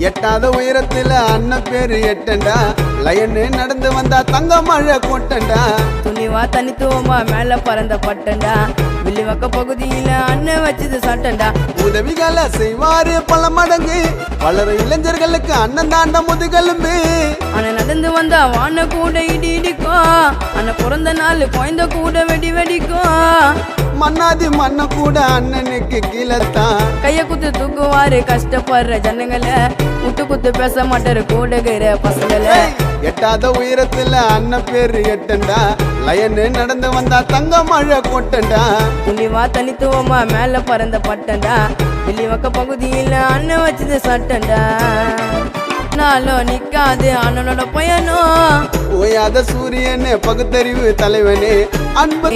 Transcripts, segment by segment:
எட்டாத உயரத்துல அண்ணன் பேரு எட்டண்டா லயன்னு நடந்து வந்தா தங்க மழை கொட்டண்டா துணிவா தனித்துவமா மேல பறந்த பட்டண்டா வில்லிவக்க பகுதியில அண்ணன் வச்சது சட்டண்டா உதவிகளை செய்வாரு பல மடங்கு வளர இளைஞர்களுக்கு அண்ணன் தாண்ட முதுகெலும்பு அண்ணன் நடந்து வந்தா வான கூட இடி இடிக்கும் அண்ணன் பிறந்த நாள் குழந்த கூட வெடி வெடிக்கும் மன்னாதி மண்ண கூட அண்ணனுக்கு கீழத்தான் கைய குத்து தூக்குவாரு கஷ்டப்படுற ஜனங்களை முட்டு குத்து பேச மாட்டாரு கூடுகிற பசங்களை எட்டாத உயரத்துல அண்ணன் பேரு எட்டண்டா லயன்னு நடந்து வந்தா தங்க மழை கொட்டண்டா துணிவா தனித்துவமா மேல பறந்த பட்டண்டா வில்லிவக்க பகுதியில அண்ணன் வச்சது சட்டண்டா நாளும் நிக்காது அண்ணனோட பயணம் ஓயாத சூரியனே பகுத்தறிவு தலைவனே அன்பு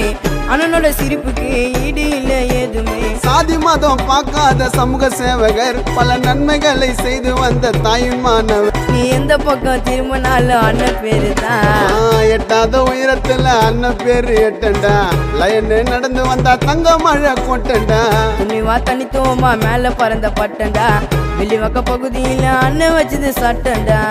அண்ணனோட சிரிப்புக்கு ஈடு இல்லை ஏதுமே சாதி மதம் பார்க்காத சமூக சேவகர் பல நன்மைகளை செய்து வந்த தாயின் மாணவர் நீ எந்த பக்கம் திரும்பினாலும் அண்ணன் பேரு தான் எட்டாத உயரத்துல அண்ணன் பேரு எட்டண்டா லயன்னு நடந்து வந்தா தங்க மழை கொட்டண்டா துணிவா தனித்துவமா மேல பறந்த பட்டண்டா வில்லிவக்க பகுதியில அண்ணன் வச்சது சட்டண்டா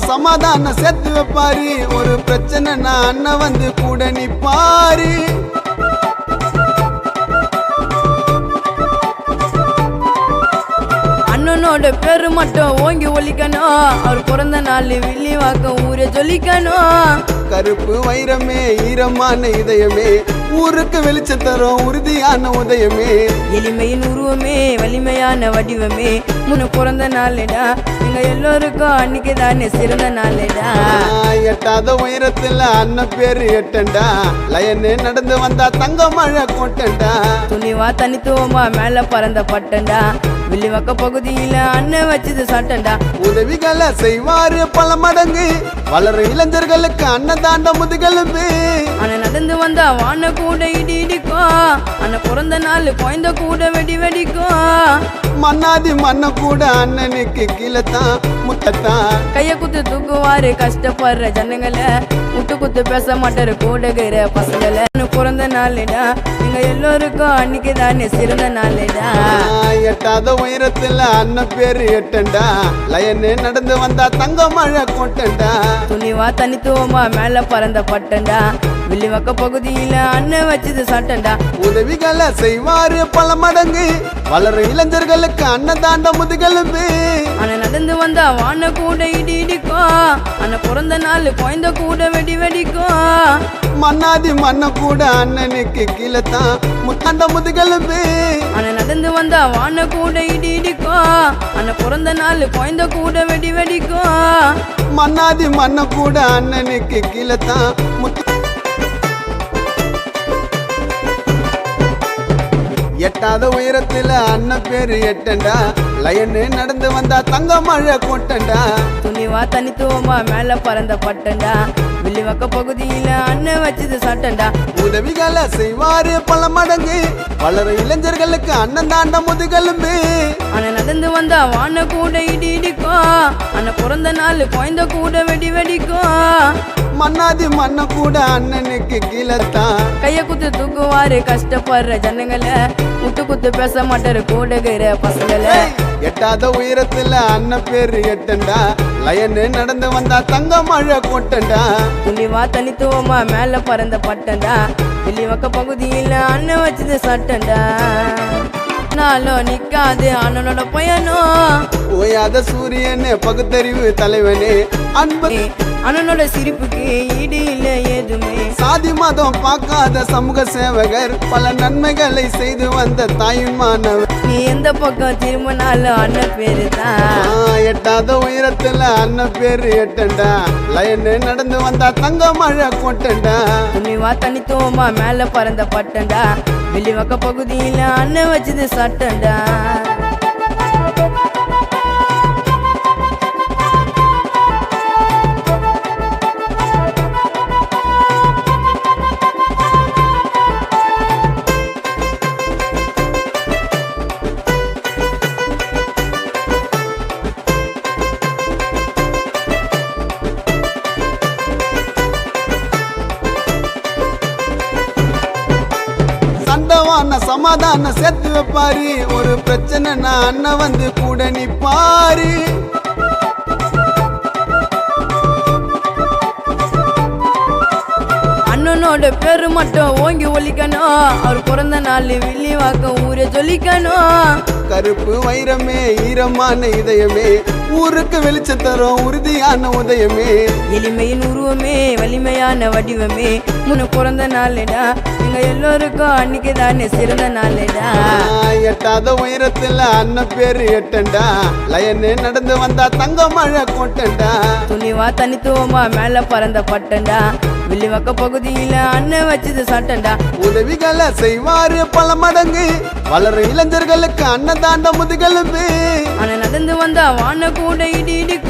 சமாதானம் சேர்த்து வைப்பாரு ஒரு பிரச்சனை நான் அண்ணன் வந்து கூட நிப்பாரு அண்ணனோட பேரு மட்டும் ஓங்கி ஒலிக்கணும் அவர் பிறந்த நாள் வில்லிவாக்கம் ஊரே சொல்லிக்கணும் கருப்பு வைரமே ஈரமான இதயமே ஊருக்கு வெளிச்சம் தரும் உறுதியான உதயமே எளிமையின் உருவமே வலிமையான வடிவமே முன்ன பிறந்த நாளேடா எங்க எல்லோருக்கும் அன்னைக்கு தானே சிறந்த நாளேடா எட்டாத உயரத்துல அண்ணன் பேரு எட்டண்டா லயன்னு நடந்து வந்தா தங்க மழை கொட்டண்டா துணிவா தனித்துவமா மேல பறந்த பட்டண்டா வில்லிவக்க பகுதியில அண்ணன் வச்சது சட்டண்டா உதவிகளை செய்வாரு பல மடங்கு வளர இளைஞர்களுக்கு அண்ணன் தாண்ட முதுகெலும்பு அண்ணன் நடந்து வந்தா வான கூட இடி இடிக்கும் அண்ணன் பிறந்த நாள் குழந்த கூட வெடி வெடிக்கும் மன்னாதி மண்ண கூட அண்ணனுக்கு கீழத்தான் முட்டத்தான் கைய குத்து தூக்குவாரு கஷ்டப்படுற ஜனங்களை முட்டு குத்து பேச மாட்டாரு கூடுகிற பசங்களை பிறந்த நாளேடா எங்க எல்லோருக்கும் அன்னைக்கு தானே சிறந்த நாளேடா எட்டாத உயரத்துல அண்ணன் பேரு எட்டண்டா லயன்னு நடந்து வந்தா தங்க மழை கொட்டண்டா துணிவா தனித்துவமா மேல பறந்த பட்டண்டா வில்லிவக்க பகுதியில அண்ணன் வச்சது சட்டண்டா உதவிகளை செய்வாரு பல மடங்கு வளர இளைஞர்களுக்கு அண்ணன் தாண்ட முதுகெலும்பு அண்ணன் நடந்து வந்தா வான கூட இடி இடிக்கும் அண்ணன் பிறந்த நாள் குழந்த கூட வெடி வெடிக்கும் மன்னாதி மண்ண கூட அண்ணனுக்கு கீழத்தான் முத்தாண்ட முதுகெலும்பு அண்ணன் நடந்து வந்தா வான கூட இடி இடிக்கும் அண்ணன் பிறந்த நாள் குழந்த கூட வெடி வெடிக்கும் மன்னாதி மண்ண கூட அண்ணனுக்கு கீழத்தான் எட்டாத உயரத்துல அண்ணன் பேரு எட்டண்டா லயன்னு நடந்து வந்தா தங்க மழை கொட்டண்டா துணிவா தனித்துவமா மேல பறந்த பட்டண்டா வில்லிவக்க பகுதியில அண்ணன் வச்சது சட்டண்டா உதவிகளை செய்வாரு பல மடங்கு வளர இளைஞர்களுக்கு அண்ணன் தாண்ட முதுகெலும்பு அண்ணன் நடந்து வந்தா வான கூட இடி இடிக்கும் அண்ணன் பிறந்த நாள் குழந்த கூட வெடி வெடிக்கும் மன்னாதி மண்ண கூட அண்ணனுக்கு கீழத்தான் கைய குத்து தூக்குவாரு கஷ்டப்படுற ஜனங்களை முட்டு குத்து பேச மாட்டாரு கூடுகிற பசங்களை எட்டாத உயரத்துல அண்ணன் பேரு எட்டண்டா லயன்னு நடந்து வந்தா தங்க மழை கொட்டண்டா துணிவா தனித்துவமா மேல பறந்த பட்டண்டா வில்லிவக்க பகுதியில அண்ணன் வச்சது சட்டண்டா நாளும் நிக்காது அண்ணனோட பயணம் ஓயாத சூரியனே பகுத்தறிவு தலைவனே அன்பு அண்ணனோட சிரிப்புக்கு ஈடு இல்லை ஏதுமே சாதி மதம் பார்க்காத சமூக சேவகர் பல நன்மைகளை செய்து வந்த தாயின் மாணவர் நீ எந்த பக்கம் திரும்பினாலும் அண்ணன் பேரு தான் எட்டாத உயரத்துல அண்ணன் பேரு எட்டண்டா லயன்னு நடந்து வந்தா தங்க மழை கொட்டண்டா துணிவா தனித்துவமா மேல பறந்த பட்டண்டா வில்லிவக்க பகுதியில அண்ணன் வச்சது சட்டண்டா சமாதானம் சேர்த்து வைப்பாரு. ஒரு பிரச்சனை நான் அண்ணன் வந்து கூட நிப்பாரு. அண்ணனோட பேரு மட்டும் ஓங்கி ஒலிக்கணும். அவர் பிறந்த நாள் வில்லிவாக்கம் ஊரே சொல்லிக்கணும். கருப்பு வைரமே ஈரமான இதயமே, ஊருக்கு வெளிச்சம் தரும் உறுதியான உதயமே. எளிமையின் உருவமே வலிமையான வடிவமே, முன்ன பிறந்த நாளேடா எங்க எல்லோருக்கும் அன்னைக்கு தானே சிறந்த நாளேடா. எட்டாத உயரத்துல அண்ணன் பேரு எட்டண்டா, லயனே நடந்து வந்தா தங்க மழை கொட்டண்டா. துணிவா தனித்துவமா மேல பறந்த பட்டண்டா, வில்லிவாக்க பகுதியில அண்ணன் வச்சது சட்டண்டா. உதவிகளை செய்வாரு பல மடங்கு, வளரும் இளைஞர்களுக்கு அண்ணன் தாண்ட முதுகெலும்பு. ஆனா நடந்து வந்தா வான கூட இடி இடிக்கும்.